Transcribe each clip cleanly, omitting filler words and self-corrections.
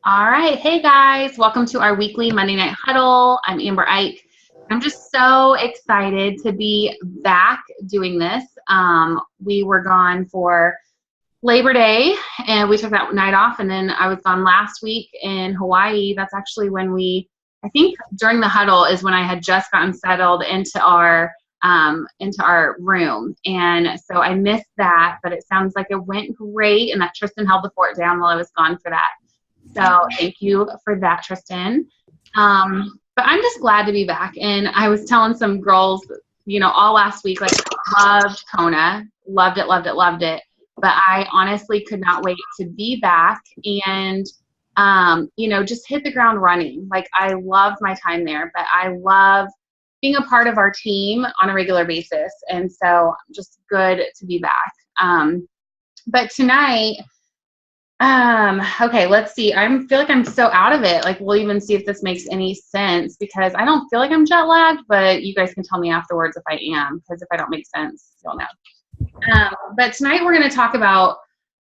All right. Hey guys, welcome to our weekly Monday Night Huddle. I'm Amber Ike. I'm just so excited to be back doing this. We were gone for Labor Day and we took that night off, and then I was gone last week in Hawaii. That's actually when I think during the huddle is when I had just gotten settled into our room. And so I missed that, but it sounds like it went great and that Tristan held the fort down while I was gone for that. So thank you for that, Tristan. But I'm just glad to be back. And I was telling some girls, all last week, like, I loved Kona, loved it, loved it, loved it. But I honestly could not wait to be back and, just hit the ground running. Like, I loved my time there, but I love being a part of our team on a regular basis. And so just good to be back. But tonight, okay, let's see. I feel like I'm so out of it. Like, we'll even see if this makes any sense, because I don't feel like I'm jet lagged, but you guys can tell me afterwards if I am, because if I don't make sense, you'll know. But tonight we're going to talk about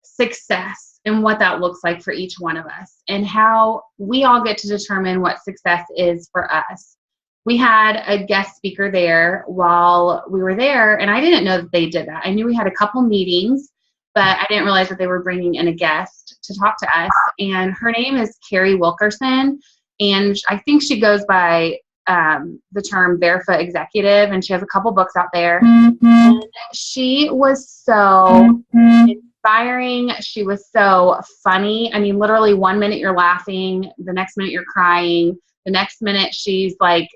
success and what that looks like for each one of us and how we all get to determine what success is for us. We had a guest speaker there while we were there, and I didn't know that they did that. I knew we had a couple meetings, but I didn't realize that they were bringing in a guest to talk to us. And her name is Carrie Wilkerson, and I think she goes by the term Barefoot Executive, and she has a couple books out there. And she was so inspiring. She was so funny. I mean, literally 1 minute you're laughing, the next minute you're crying, the next minute she's like,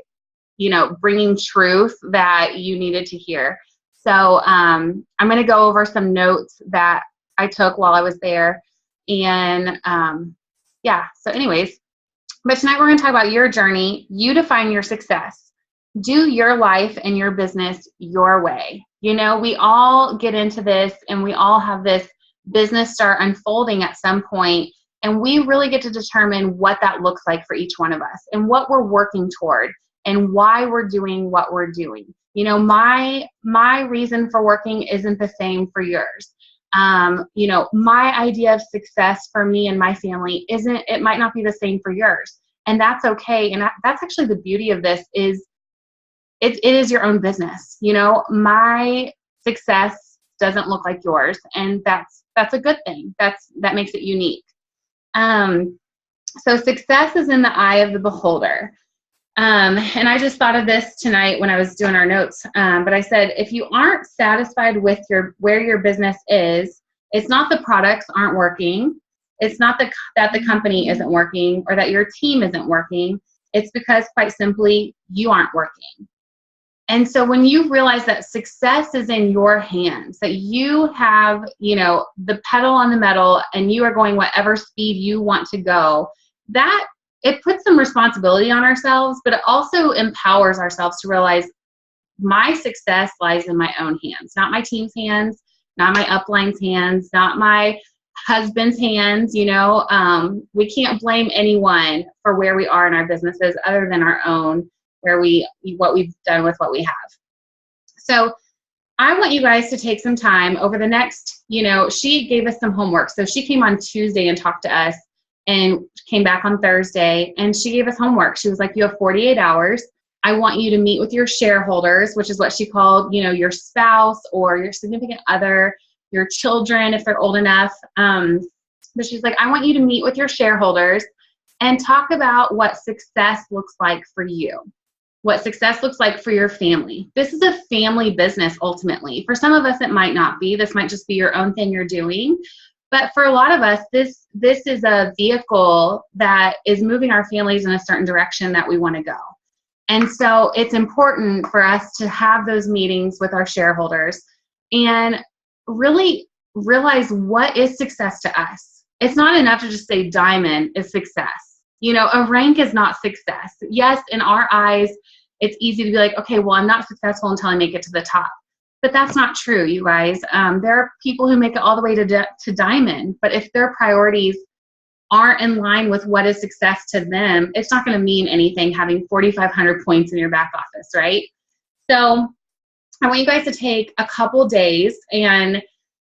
bringing truth that you needed to hear. So I'm going to go over some notes that I took while I was there. And so anyways, but tonight we're going to talk about your journey. You define your success. Do your life and your business your way. We all get into this and we all have this business start unfolding at some point, and we really get to determine what that looks like for each one of us and what we're working toward and why we're doing what we're doing. My reason for working isn't the same for yours. My idea of success for me and my family it might not be the same for yours. And that's okay. And that's actually the beauty of this is it is your own business. My success doesn't look like yours. And that's a good thing. That makes it unique. So success is in the eye of the beholder. And I just thought of this tonight when I was doing our notes. But I said, if you aren't satisfied with where your business is, it's not the products aren't working. It's not that the company isn't working or that your team isn't working. It's because, quite simply, you aren't working. And so when you realize that success is in your hands, that you have, the pedal on the metal and you are going whatever speed you want to go, that it puts some responsibility on ourselves, but it also empowers ourselves to realize my success lies in my own hands, not my team's hands, not my upline's hands, not my husband's hands. We can't blame anyone for where we are in our businesses other than our own, what we've done with what we have. So I want you guys to take some time over the next, she gave us some homework. So she came on Tuesday and talked to us, and came back on Thursday, and she gave us homework. She was like, you have 48 hours. I want you to meet with your shareholders, which is what she called, your spouse or your significant other, your children, if they're old enough. But she's like, I want you to meet with your shareholders and talk about what success looks like for you, what success looks like for your family. This is a family business, ultimately. For some of us, it might not be. This might just be your own thing you're doing. But for a lot of us, this is a vehicle that is moving our families in a certain direction that we want to go. And so it's important for us to have those meetings with our shareholders and really realize what is success to us. It's not enough to just say diamond is success. A rank is not success. Yes, in our eyes, it's easy to be like, okay, well, I'm not successful until I make it to the top. But that's not true, you guys. There are people who make it all the way to diamond, but if their priorities aren't in line with what is success to them, it's not going to mean anything having 4,500 points in your back office, right? So I want you guys to take a couple days and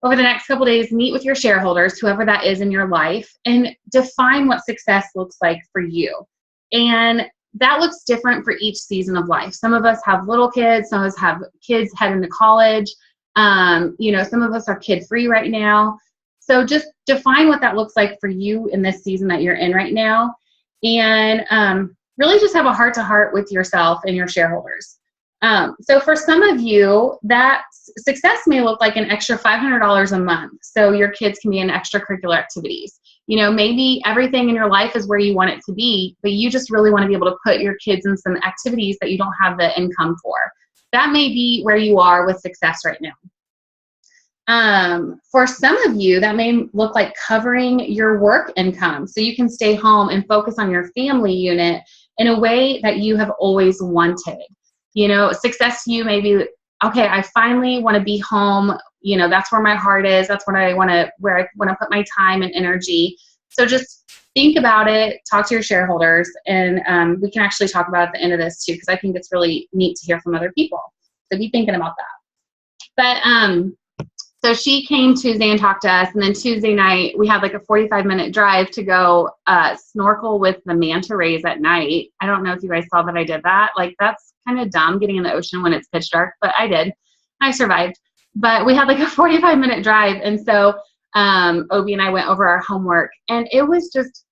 over the next couple days, meet with your shareholders, whoever that is in your life, and define what success looks like for you. And that looks different for each season of life. Some of us have little kids, some of us have kids heading to college. Some of us are kid-free right now. So just define what that looks like for you in this season that you're in right now. And really just have a heart-to-heart with yourself and your shareholders. So for some of you, that success may look like an extra $500 a month, so your kids can be in extracurricular activities. Maybe everything in your life is where you want it to be, but you just really want to be able to put your kids in some activities that you don't have the income for. That may be where you are with success right now. For some of you, that may look like covering your work income so you can stay home and focus on your family unit in a way that you have always wanted. Success to you may be, okay, I finally want to be home. That's where my heart is. That's where I want to put my time and energy. So just think about it, talk to your shareholders, and we can actually talk about it at the end of this too, because I think it's really neat to hear from other people. So be thinking about that. But so she came Tuesday and talked to us, and then Tuesday night we had like a 45-minute drive to go snorkel with the manta rays at night. I don't know if you guys saw that I did that. Like, that's kind of dumb getting in the ocean when it's pitch dark, but I did. I survived. But we had like a 45-minute drive, and so Obi and I went over our homework, and it was just,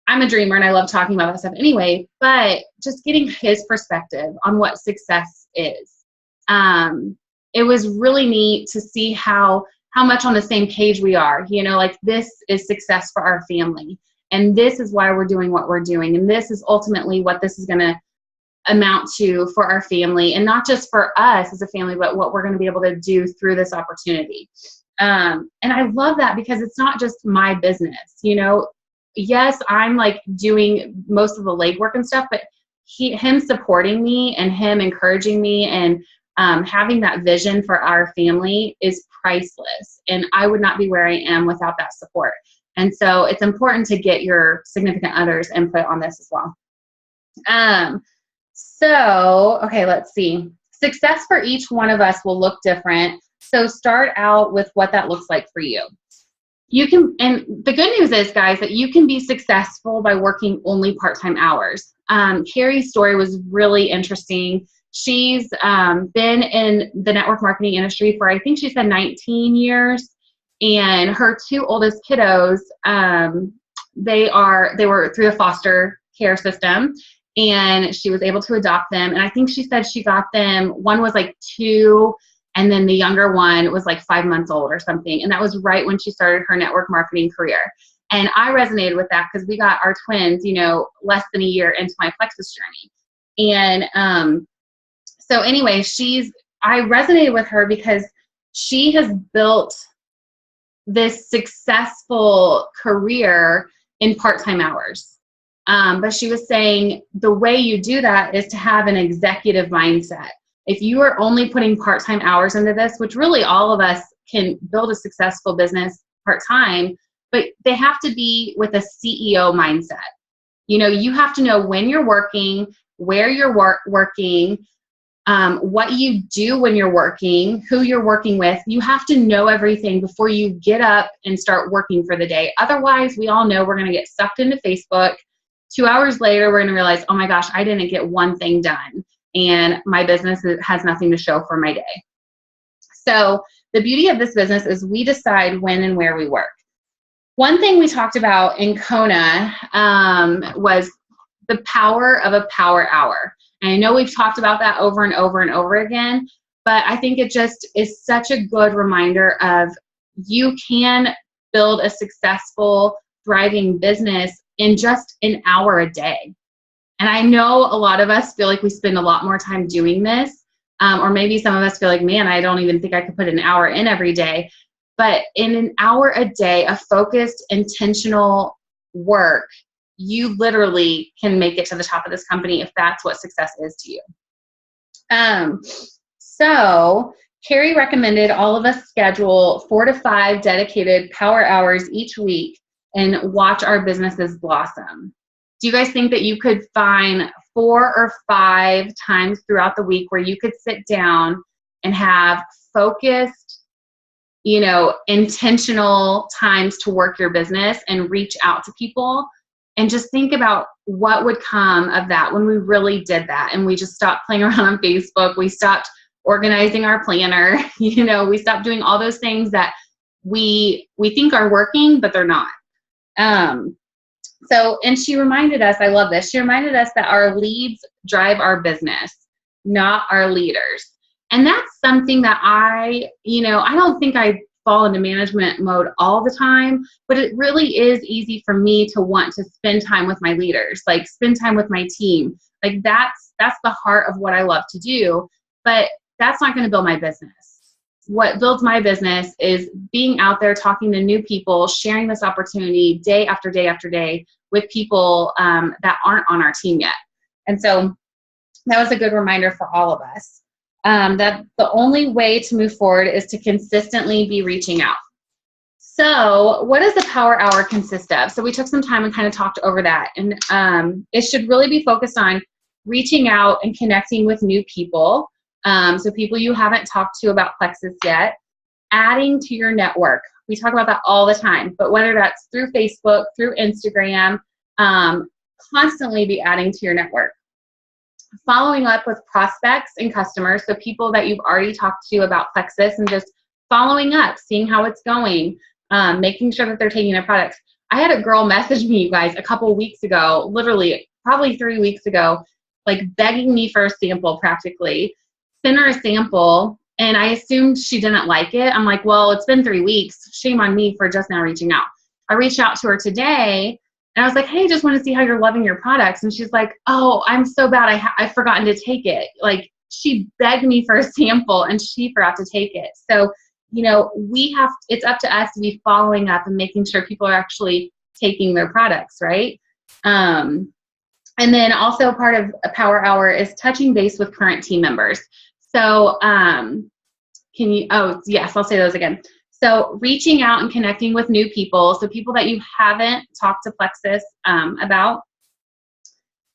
I'm a dreamer and I love talking about that stuff anyway, but just getting his perspective on what success is. It was really neat to see how much on the same page we are. Like, this is success for our family, and this is why we're doing what we're doing, and this is ultimately what this is going to amount to for our family, and not just for us as a family, but what we're going to be able to do through this opportunity. And I love that because it's not just my business. Yes, I'm like doing most of the legwork and stuff, but him supporting me and him encouraging me and having that vision for our family is priceless. And I would not be where I am without that support. And so it's important to get your significant other's input on this as well. Okay, let's see. Success for each one of us will look different. So start out with what that looks like for you. And the good news is, guys, that you can be successful by working only part-time hours. Carrie's story was really interesting. She's been in the network marketing industry for, I think she said 19 years. And her two oldest kiddos, they were through the foster care system, and she was able to adopt them. And I think she said she got them, one was like 2, and then the younger one was like 5 months old or something. And that was right when she started her network marketing career. And I resonated with that because we got our twins, less than a year into my Plexus journey. And so anyway, I resonated with her because she has built this successful career in part-time hours. But she was saying the way you do that is to have an executive mindset. If you are only putting part-time hours into this, which really all of us can build a successful business part-time, but they have to be with a CEO mindset. You have to know when you're working, where you're working, what you do when you're working, who you're working with. You have to know everything before you get up and start working for the day. Otherwise, we all know we're going to get sucked into Facebook. 2 hours later, we're going to realize, oh my gosh, I didn't get one thing done, and my business has nothing to show for my day. So the beauty of this business is we decide when and where we work. One thing we talked about in Kona was the power of a power hour. And I know we've talked about that over and over and over again, but I think it just is such a good reminder of you can build a successful, thriving business in just an hour a day. And I know a lot of us feel like we spend a lot more time doing this, or maybe some of us feel like, man, I don't even think I could put an hour in every day. But in an hour a day of focused, intentional work, you literally can make it to the top of this company if that's what success is to you. So Carrie recommended all of us schedule 4 to 5 dedicated power hours each week and watch our businesses blossom. Do you guys think that you could find 4 or 5 times throughout the week where you could sit down and have focused intentional times to work your business and reach out to people. And just think about what would come of that when we really did that. And we just stopped playing around on Facebook. We stopped organizing our planner. We stopped doing all those things that we think are working, but they're not. And she reminded us, I love this. She reminded us that our leads drive our business, not our leaders. And that's something that I don't think I fall into management mode all the time, but it really is easy for me to want to spend time with my leaders, like spend time with my team. Like that's the heart of what I love to do, but that's not going to build my business. What builds my business is being out there talking to new people, sharing this opportunity day after day after day with people that aren't on our team yet. And so that was a good reminder for all of us. That the only way to move forward is to consistently be reaching out. So what does the Power Hour consist of? So we took some time and kind of talked over that. And it should really be focused on reaching out and connecting with new people. So people you haven't talked to about Plexus yet, adding to your network. We talk about that all the time, but whether that's through Facebook, through Instagram, constantly be adding to your network. Following up with prospects and customers, so people that you've already talked to about Plexus, and just following up, seeing how it's going, making sure that they're taking their products. I had a girl message me, you guys, a couple weeks ago, literally probably 3 weeks ago, like begging me for a sample practically. Sent her a sample, and I assumed she didn't like it. I'm like, well, it's been 3 weeks. Shame on me for just now reaching out. I reached out to her today, and I was like, hey, just want to see how you're loving your products. And she's like, oh, I'm so bad. I've forgotten to take it. Like, she begged me for a sample, and she forgot to take it. So, it's up to us to be following up and making sure people are actually taking their products, right? And then also part of a Power Hour is touching base with current team members. So yes, I'll say those again. So reaching out and connecting with new people, so people that you haven't talked to Plexus about,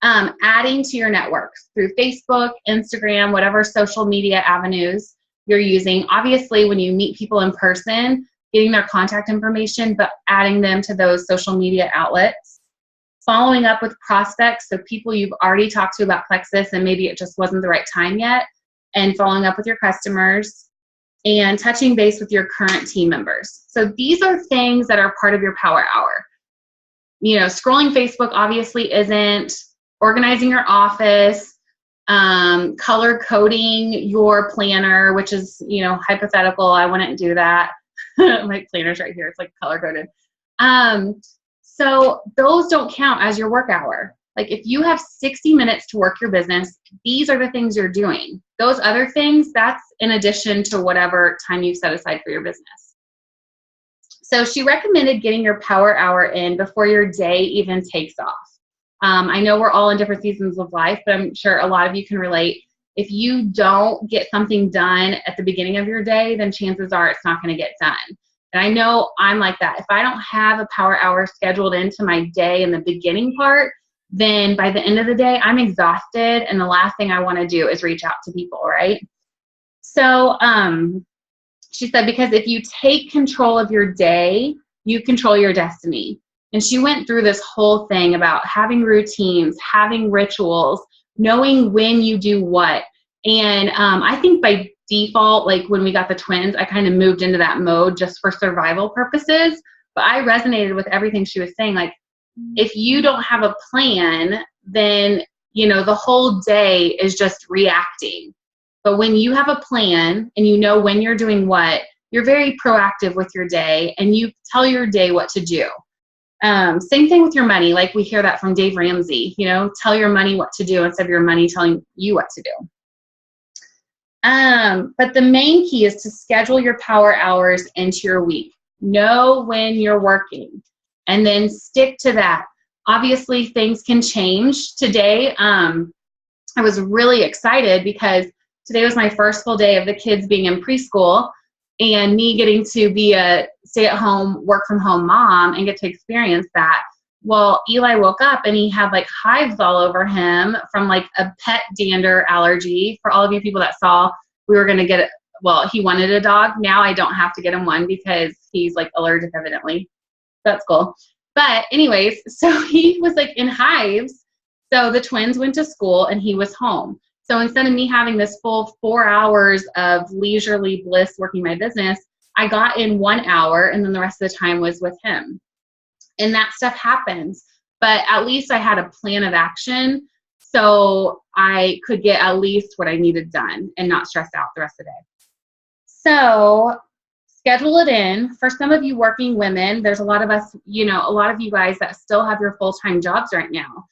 adding to your networks through Facebook, Instagram, whatever social media avenues you're using. Obviously, when you meet people in person, getting their contact information, but adding them to those social media outlets. Following up with prospects, so people you've already talked to about Plexus and maybe it just wasn't the right time yet, and following up with your customers, and touching base with your current team members. So these are things that are part of your Power Hour. Scrolling Facebook obviously isn't. Organizing your office, color coding your planner, which is, hypothetical. I wouldn't do that. My planner's right here. It's like color coded. So those don't count as your work hour. Like if you have 60 minutes to work your business, these are the things you're doing. Those other things, that's in addition to whatever time you've set aside for your business. So she recommended getting your Power Hour in before your day even takes off. I know we're all in different seasons of life, but I'm sure a lot of you can relate. If you don't get something done at the beginning of your day, then chances are it's not going to get done. And I know I'm like that. If I don't have a Power Hour scheduled into my day in the beginning part, then by the end of the day, I'm exhausted, and the last thing I want to do is reach out to people, right? So she said, because if you take control of your day, you control your destiny. And she went through this whole thing about having routines, having rituals, knowing when you do what. And I think by default, like when we got the twins, I kind of moved into that mode just for survival purposes. But I resonated with everything she was saying. Like, if you don't have a plan, then, the whole day is just reacting. But when you have a plan and you know when you're doing what, you're very proactive with your day, and you tell your day what to do. Same thing with your money. Like we hear that from Dave Ramsey, tell your money what to do instead of your money telling you what to do. But the main key is to schedule your Power Hours into your week. Know when you're working and then stick to that. Obviously, things can change. Today, I was really excited because today was my first full day of the kids being in preschool and me getting to be a stay-at-home, work-from-home mom and get to experience that. Well, Eli woke up and he had like hives all over him from like a pet dander allergy. For all of you people that saw, we were going to get well, he wanted a dog. Now I don't have to get him one because he's like allergic evidently. That's cool. But anyways, so he was like in hives. So the twins went to school and he was home. So instead of me having this full 4 hours of leisurely bliss working my business, I got in 1 hour and then the rest of the time was with him. And that stuff happens. But at least I had a plan of action so I could get at least what I needed done and not stress out the rest of the day. So schedule it in. For some of you working women, there's a lot of us, you know, a lot of you guys that still have your full-time jobs right now.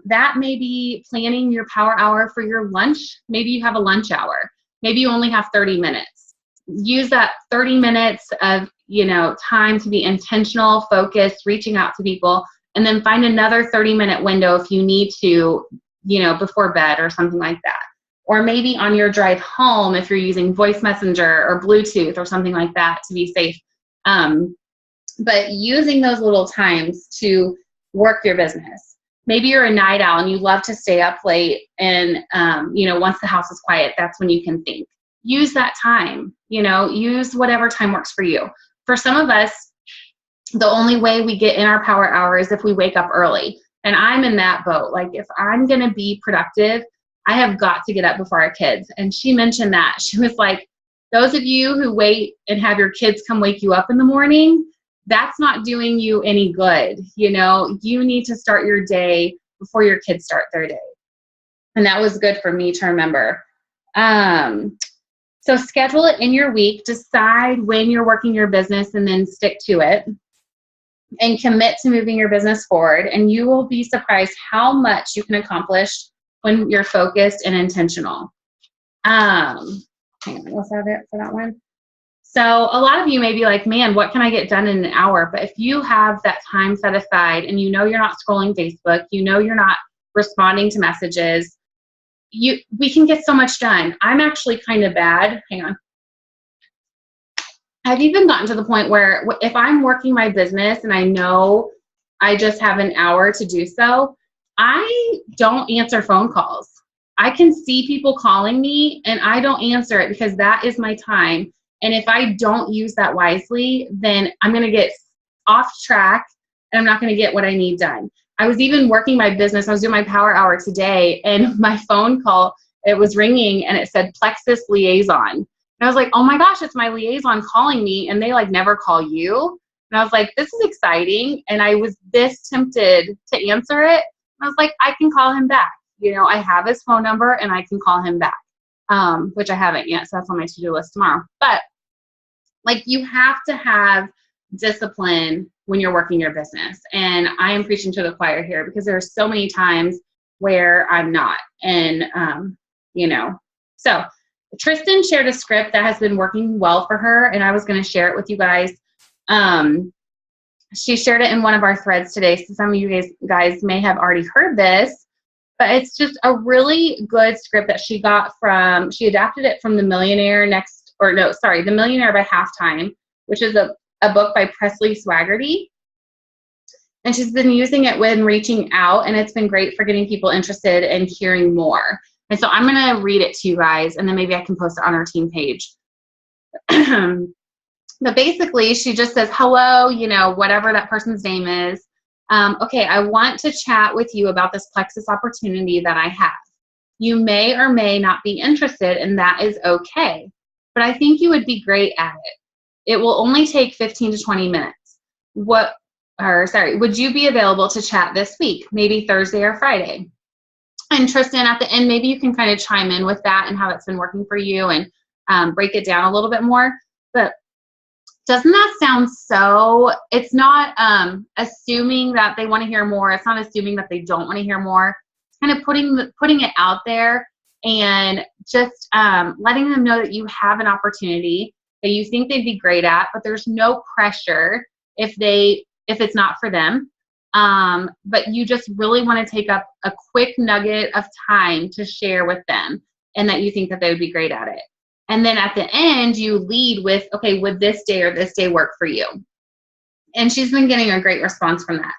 That may be planning your power hour for your lunch. Maybe you have a lunch hour. Maybe you only have 30 minutes. Use that 30 minutes of, you know, time to be intentional, focused, reaching out to people, and then find another 30-minute window if you need to, you know, before bed or something like that. Or maybe on your drive home if you're using voice messenger or Bluetooth or something like that to be safe. But using those little times to work your business. Maybe you're a night owl and you love to stay up late and, you know, once the house is quiet, that's when you can think. Use that time, you know, use whatever time works for you. For some of us, the only way we get in our power hour is if we wake up early. And I'm in that boat. Like if I'm going to be productive, I have got to get up before our kids. And she mentioned that. She was like, those of you who wait and have your kids come wake you up in the morning, that's not doing you any good. You know, you need to start your day before your kids start their day. And that was good for me to remember. So schedule it in your week, decide when you're working your business and then stick to it and commit to moving your business forward. And you will be surprised how much you can accomplish when you're focused and intentional. Hang on, was that it for that one? So a lot of you may be like, man, what can I get done in an hour? But if you have that time set aside and you know you're not scrolling Facebook, you know you're not responding to messages, we can get so much done. I'm actually kind of bad. Hang on. I've even gotten to the point where if I'm working my business and I know I just have an hour to do so, I don't answer phone calls. I can see people calling me and I don't answer it because that is my time. And if I don't use that wisely, then I'm going to get off track and I'm not going to get what I need done. I was even working my business. I was doing my power hour today and my phone call, it was ringing and it said Plexus Liaison. And I was like, oh my gosh, it's my liaison calling me and they like never call you. And I was like, this is exciting. And I was this tempted to answer it. I was like, I can call him back. You know, I have his phone number and I can call him back, which I haven't yet. So that's on my to-do list tomorrow. But like you have to have discipline when you're working your business. And I am preaching to the choir here because there are so many times where I'm not. And, you know, so Tristan shared a script that has been working well for her. And I was going to share it with you guys. She shared it in one of our threads today. So some of you guys may have already heard this, but it's just a really good script that she got from, she adapted it from The Millionaire by Halftime, which is a book by Presley Swaggerty. And she's been using it when reaching out, and it's been great for getting people interested in hearing more. And so I'm going to read it to you guys, and then maybe I can post it on our team page. But basically, she just says, hello, you know, whatever that person's name is. Okay, I want to chat with you about this Plexus opportunity that I have. You may or may not be interested, and that is okay. But I think you would be great at it. It will only take 15 to 20 minutes. Would you be available to chat this week? Maybe Thursday or Friday? And Tristan, at the end, maybe you can kind of chime in with that and how it's been working for you and break it down a little bit more. But doesn't that sound so, it's not assuming that they want to hear more. It's not assuming that they don't want to hear more. It's kind of putting it out there and just letting them know that you have an opportunity that you think they'd be great at, but there's no pressure if it's not for them. But you just really want to take up a quick nugget of time to share with them and that you think that they would be great at it. And then at the end, you lead with, okay, would this day or this day work for you? And she's been getting a great response from that.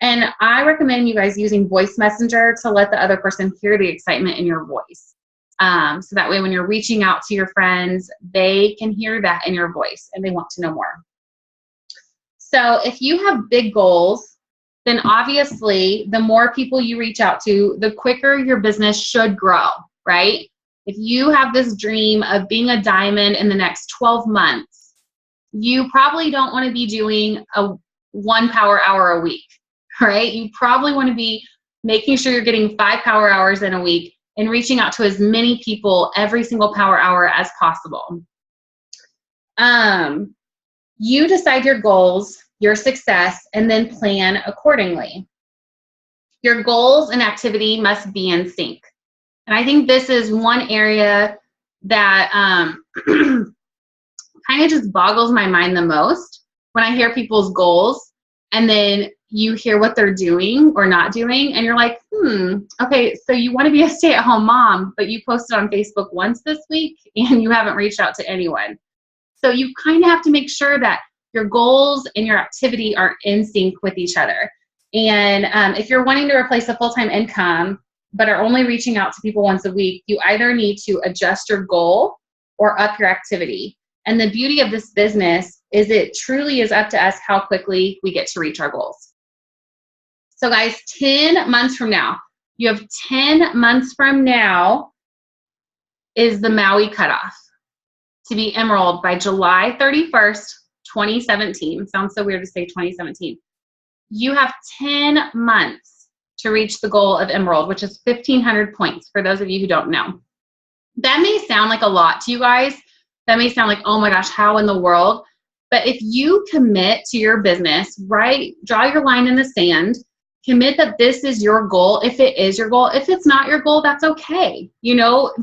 And I recommend you guys using voice messenger to let the other person hear the excitement in your voice. So that way when you're reaching out to your friends, they can hear that in your voice and they want to know more. So if you have big goals, then obviously the more people you reach out to, the quicker your business should grow, right? If you have this dream of being a diamond in the next 12 months, you probably don't want to be doing a 1 power hour a week, right? You probably want to be making sure you're getting 5 power hours in a week and reaching out to as many people every single power hour as possible. You decide your goals, your success, and then plan accordingly. Your goals and activity must be in sync. And I think this is one area that kind of just boggles my mind the most when I hear people's goals and then you hear what they're doing or not doing, and you're like, okay, so you want to be a stay-at-home mom, but you posted on Facebook once this week and you haven't reached out to anyone. So you kind of have to make sure that your goals and your activity are in sync with each other. And if you're wanting to replace a full-time income, but are only reaching out to people once a week, you either need to adjust your goal or up your activity. And the beauty of this business is it truly is up to us how quickly we get to reach our goals. So guys, 10 months from now, you have 10 months from now is the Maui cutoff to be Emerald by July 31st, 2017. Sounds so weird to say 2017. You have 10 months to reach the goal of Emerald, which is 1,500 points for those of you who don't know. That may sound like a lot to you guys. That may sound like, oh my gosh, how in the world? But if you commit to your business, right, draw your line in the sand, commit that this is your goal. If it is your goal, if it's not your goal, that's okay. You know,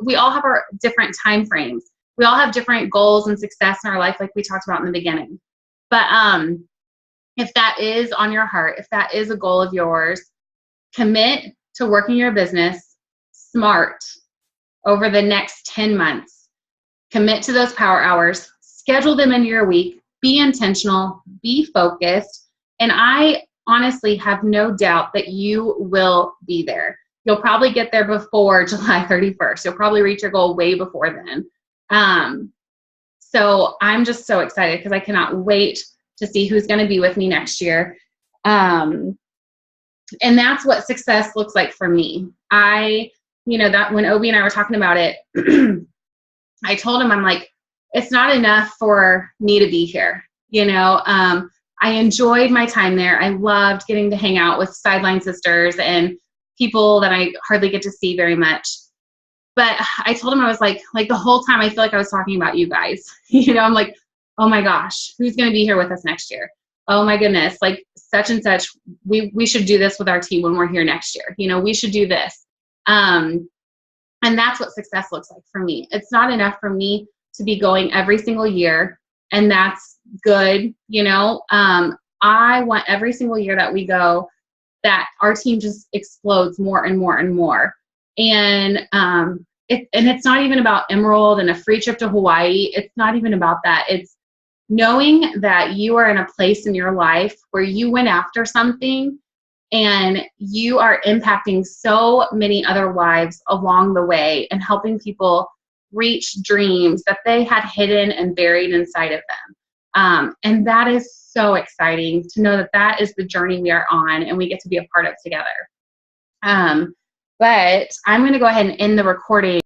we all have our different time frames. We all have different goals and success in our life, like we talked about in the beginning. But if that is on your heart, if that is a goal of yours, commit to working your business smart over the next 10 months. Commit to those power hours, schedule them into your week, be intentional, be focused, and I honestly have no doubt that you will be there. You'll probably get there before July 31st. You'll probably reach your goal way before then. So I'm just so excited because I cannot wait to see who's going to be with me next year. And that's what success looks like for me. That when Obi and I were talking about it, I told him, I'm like, it's not enough for me to be here. I enjoyed my time there. I loved getting to hang out with Sideline Sisters and people that I hardly get to see very much. But I told him, I was like the whole time I feel like I was talking about you guys. I'm like, oh my gosh, who's going to be here with us next year? Oh my goodness, like such and such. We should do this with our team when we're here next year. We should do this. And that's what success looks like for me. It's not enough for me to be going every single year, and that's good. I want every single year that we go that our team just explodes more and more and more. And it's not even about Emerald and a free trip to Hawaii. It's not even about that. It's knowing that you are in a place in your life where you went after something and you are impacting so many other lives along the way and helping people reach dreams that they had hidden and buried inside of them. And that is so exciting to know that that is the journey we are on and we get to be a part of together. But I'm going to go ahead and end the recording.